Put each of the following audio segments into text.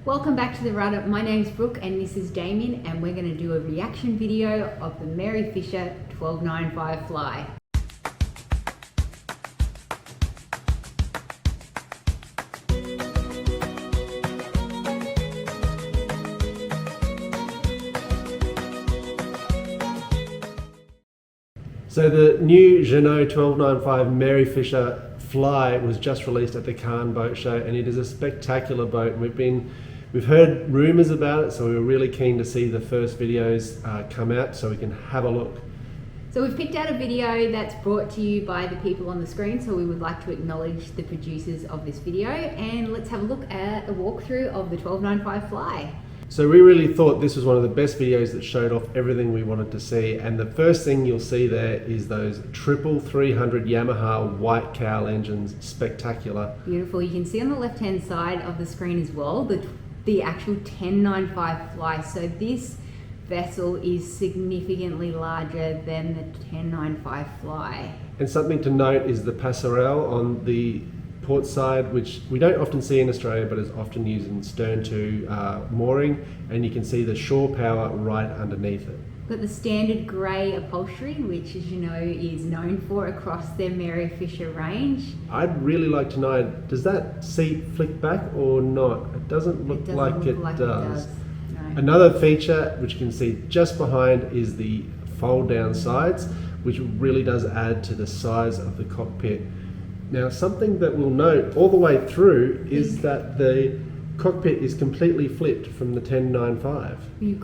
Welcome back to the Rudder. My name's Brooke and this is Damien, and we're going to do a reaction video of the Mary Fisher 1295 Fly. So the new Jeanneau 1295 Mary Fisher Fly was just released at the Cannes Boat Show, and it is a spectacular boat. We've heard rumours about it, so we were really keen to see the first videos come out so we can have a look. So we've picked out a video that's brought to you by the people on the screen, so we would like to acknowledge the producers of this video, and let's have a look at a walkthrough of the 1295 Fly. So we really thought this was one of the best videos that showed off everything we wanted to see, and the first thing you'll see there is those triple 300 Yamaha white cowl engines. Spectacular. Beautiful. You can see on the left hand side of the screen as well the actual 1095 Fly. So this vessel is significantly larger than the 1095 Fly. And something to note is the passerelle on the port side, which we don't often see in Australia but is often used in stern to mooring, and you can see the shore power right underneath it. Got the standard grey upholstery, which, as you know, is known for across their Mary Fisher range. I'd really like to know, does that seat flick back or not? It doesn't look like it does. No. Another feature which you can see just behind is the fold down sides, which really does add to the size of the cockpit. Now, something that we'll note all the way through is that the cockpit is completely flipped from the 1095. You've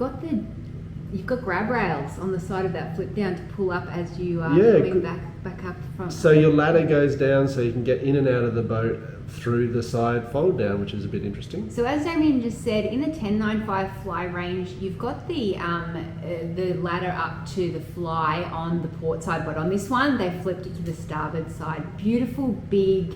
got grab rails on the side of that flip down to pull up as you are coming back up front. So your ladder goes down so you can get in and out of the boat through the side fold down, which is a bit interesting. So as Damien just said, in the 1095 Fly range, you've got the ladder up to the fly on the port side, but on this one they flipped it to the starboard side. Beautiful big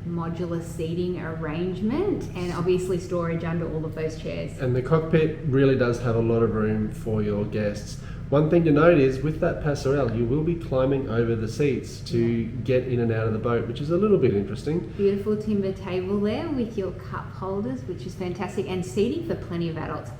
modular seating arrangement, and obviously storage under all of those chairs. And the cockpit really does have a lot of room for your guests. One thing to note is with that passerelle, you will be climbing over the seats to get in and out of the boat, which is a little bit interesting. Beautiful timber table there with your cup holders, which is fantastic, and seating for plenty of adults.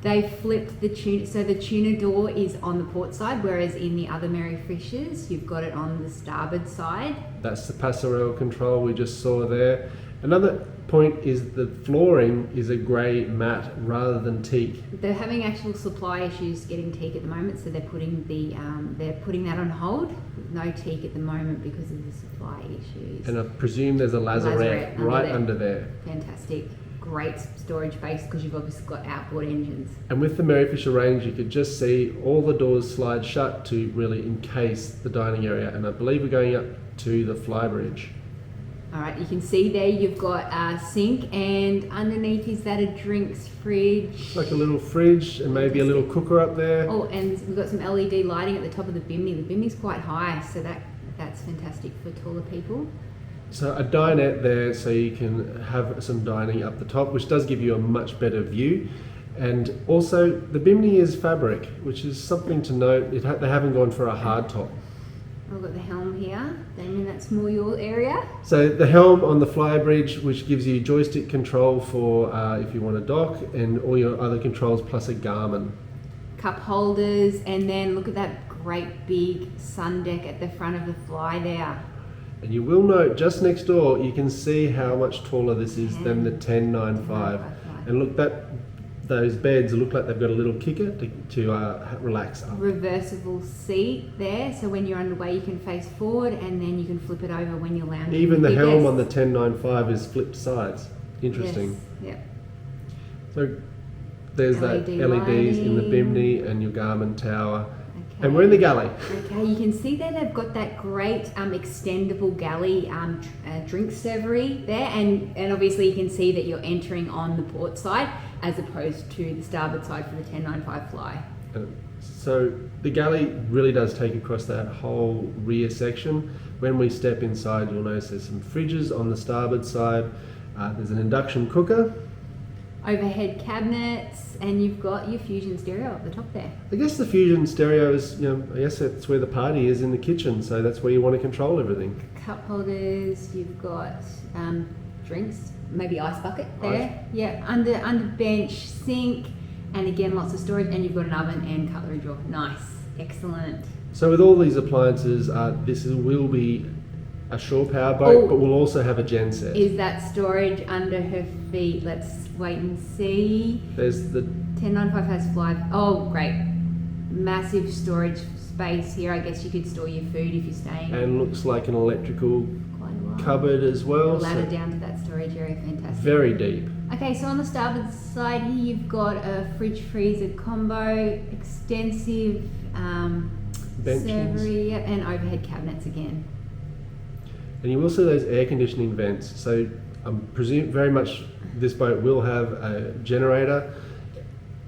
They flipped the tuna, so the tuna door is on the port side, whereas in the other Mary Fishers, you've got it on the starboard side. That's the passerelle control we just saw there. Another point is the flooring is a grey matte rather than teak. They're having actual supply issues getting teak at the moment, so they're putting that on hold. No teak at the moment because of the supply issues. And I presume there's a lazarette right under there. Fantastic. Great storage space because you've obviously got outboard engines. And with the Mary Fisher range, you could just see all the doors slide shut to really encase the dining area, and I believe we're going up to the Flybridge. All right, you can see there you've got a sink, and underneath is that a drinks fridge. It's like a little fridge and maybe a little cooker up there. Oh, and we've got some LED lighting at the top of the bimney. The bimney's quite high, so that's fantastic for taller people. So a dinette there, so you can have some dining up the top, which does give you a much better view. And also the bimney is fabric, which is something to note. They haven't gone for a hard top. I've got the helm here. Damien, that's more your area. So the helm on the Flybridge, which gives you joystick control for if you want to dock, and all your other controls plus a Garmin. Cup holders, and then look at that great big sun deck at the front of the Fly there. And you will note just next door, you can see how much taller this is than the 1095. And look, those beds look like they've got a little kicker to relax up. Reversible seat there, so when you're underway you can face forward, and then you can flip it over when you're lounging. Even the helm on the 1095 is flipped sides. Interesting. Yes. Yep. So there's that LEDs in the bimney and your Garmin tower. Okay. And we're in the galley. Okay, you can see that they've got that great extendable galley drink servery there, and obviously you can see that you're entering on the port side as opposed to the starboard side for the 1095 Fly. So the galley really does take across that whole rear section. When we step inside, you'll notice there's some fridges on the starboard side. There's an induction cooker. Overhead cabinets, and you've got your Fusion stereo up the top there. I guess the Fusion stereo is, I guess that's where the party is, in the kitchen, so that's where you want to control everything. Cup holders, you've got drinks maybe ice bucket there. Yeah, under bench, sink, and again lots of storage, and you've got an oven and cutlery drawer. Nice, excellent. So with all these appliances, will be a shore power boat, but we'll also have a genset. Is that storage under her feet? Let's wait and see. There's the 1095 has fly. Oh, great. Massive storage space here. I guess you could store your food if you're staying. And looks like an electrical Quite a while. cupboard as well. Ladder So down to that storage area. Fantastic. very deep. Okay, so on the starboard side here, you've got a fridge freezer combo, extensive Benches. servery, yep, and overhead cabinets again. And you will see those air conditioning vents. So I'm presume very much this boat will have a generator.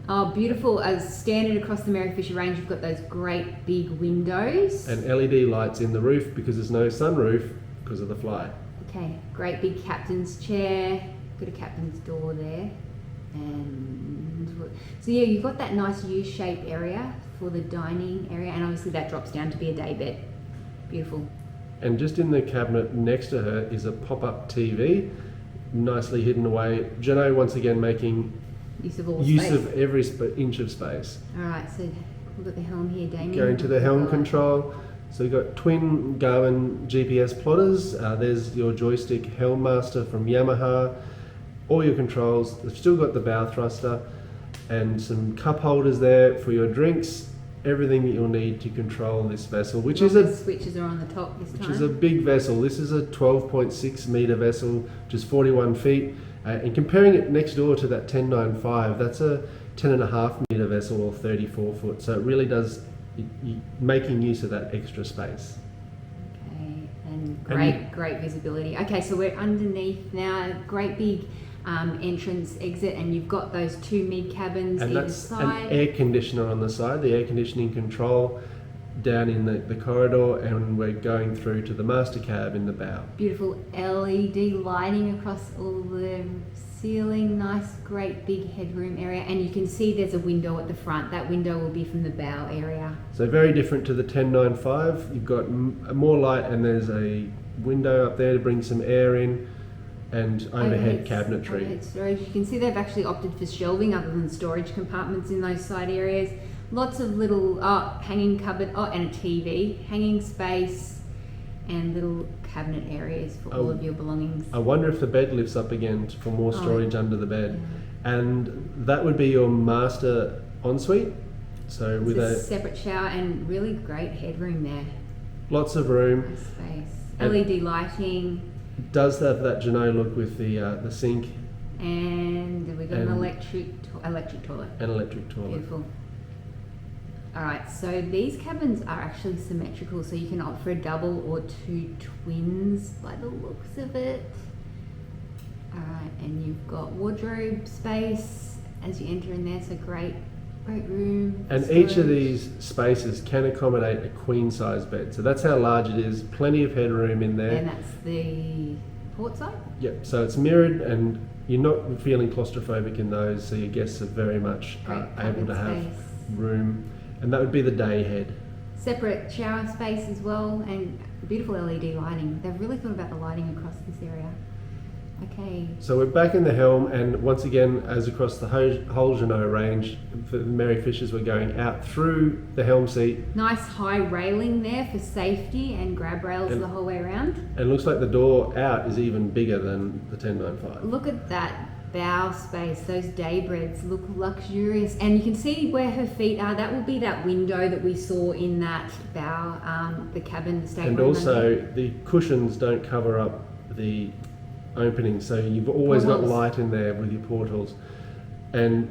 Oh, beautiful. As standard across the Mary Fisher range, you've got those great big windows. And LED lights in the roof because there's no sunroof because of the fly. Okay, great big captain's chair. Got a captain's door there. And so yeah, you've got that nice U-shaped area for the dining area, and obviously that drops down to be a day bed. Beautiful. And just in the cabinet next to her is a pop-up TV, nicely hidden away. Jano once again making Use of all use space. of every inch of space. All right, so we've got the helm here, Damien. Going to the helm Got- control. So you've got twin Garmin GPS plotters. There's your joystick Helm Master from Yamaha. All your controls. They've still got the bow thruster and some cup holders there for your drinks. Everything that you'll need to control this vessel, which is The switches are on the top this time. which is a big vessel. This is a 12.6 metre vessel, which is 41 feet. And comparing it next door to that 1095, that's a 10.5 metre vessel or 34 foot. So it really does, making use of that extra space. Okay, and And great visibility. Okay, so we're underneath now. Great big entrance exit, and you've got those two mid cabins And either that's side. an air conditioner on the side, the air conditioning control down in the corridor, and we're going through to the master cab in the bow. Beautiful LED lighting across all the ceiling. Nice, great big headroom area, and you can see there's a window at the front. That window will be from the bow area. So very different to the 1095. You've got more light, and there's a window up there to bring some air in, and overhead cabinetry. Overhead storage. You can see they've actually opted for shelving other than storage compartments in those side areas. Lots of little hanging cupboard, and a TV, hanging space, and little cabinet areas for all of your belongings. I wonder if the bed lifts up again for more storage under the bed. Yeah. And that would be your master ensuite. So It's with a a separate shower and really great headroom there. lots of room. Nice space. And- LED lighting, Does have that Janot look with the sink and we've got an And- electric toilet. and electric toilet. Beautiful. All right, so these cabins are actually symmetrical, so you can opt for a double or two twins by the looks of it. All right, and you've got wardrobe space as you enter in there, so great room. And each of storage. these spaces can accommodate a queen size bed. So that's how large it is. Plenty of headroom in there. And that's the port side. Yep. So it's mirrored, and you're not feeling claustrophobic in those. So your guests are very much Great able to cabin have space. room, and that would be the day head. Separate shower space as well, and beautiful LED lighting. They've really thought about the lighting across this area. Okay, So we're back in the helm, and once again, as across the whole Janot range, for the Mary Fishers, we're going out through the helm seat, nice high railing there for safety and grab rails And- the whole way around. and looks like the door out is even bigger than the 1095. Look at that bow space. Those daybreads look luxurious, and you can see where her feet are. That will be that window that we saw in that bow, the cabin, the stateroom. And also, the cushions don't cover up the opening, so you've always got Portholes. light in there with your portals, and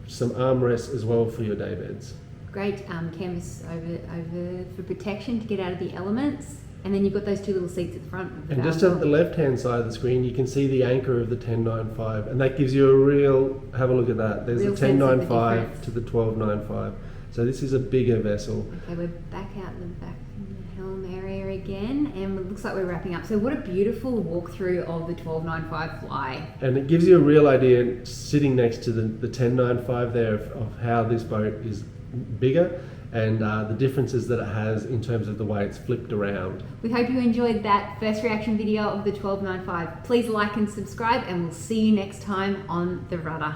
some armrests as well for your day beds. Great canvas over for protection to get out of the elements. And then you've got those two little seats at the front of the And bow just as at the well. left-hand side of the screen, you can see the anchor of the 1095, and that gives you a real, have a look at that. There's Real the sense of the 1095 difference. to the 1295. So this is a bigger vessel. Okay, we're back out the back in the helm area again, and it looks like we're wrapping up. So what a beautiful walkthrough of the 1295 Fly. And it gives you a real idea, sitting next to the 1095 there, of how this boat is bigger. and the differences that it has in terms of the way it's flipped around. We hope you enjoyed that first reaction video of the 1295. Please like and subscribe, and we'll see you next time on the Rudder.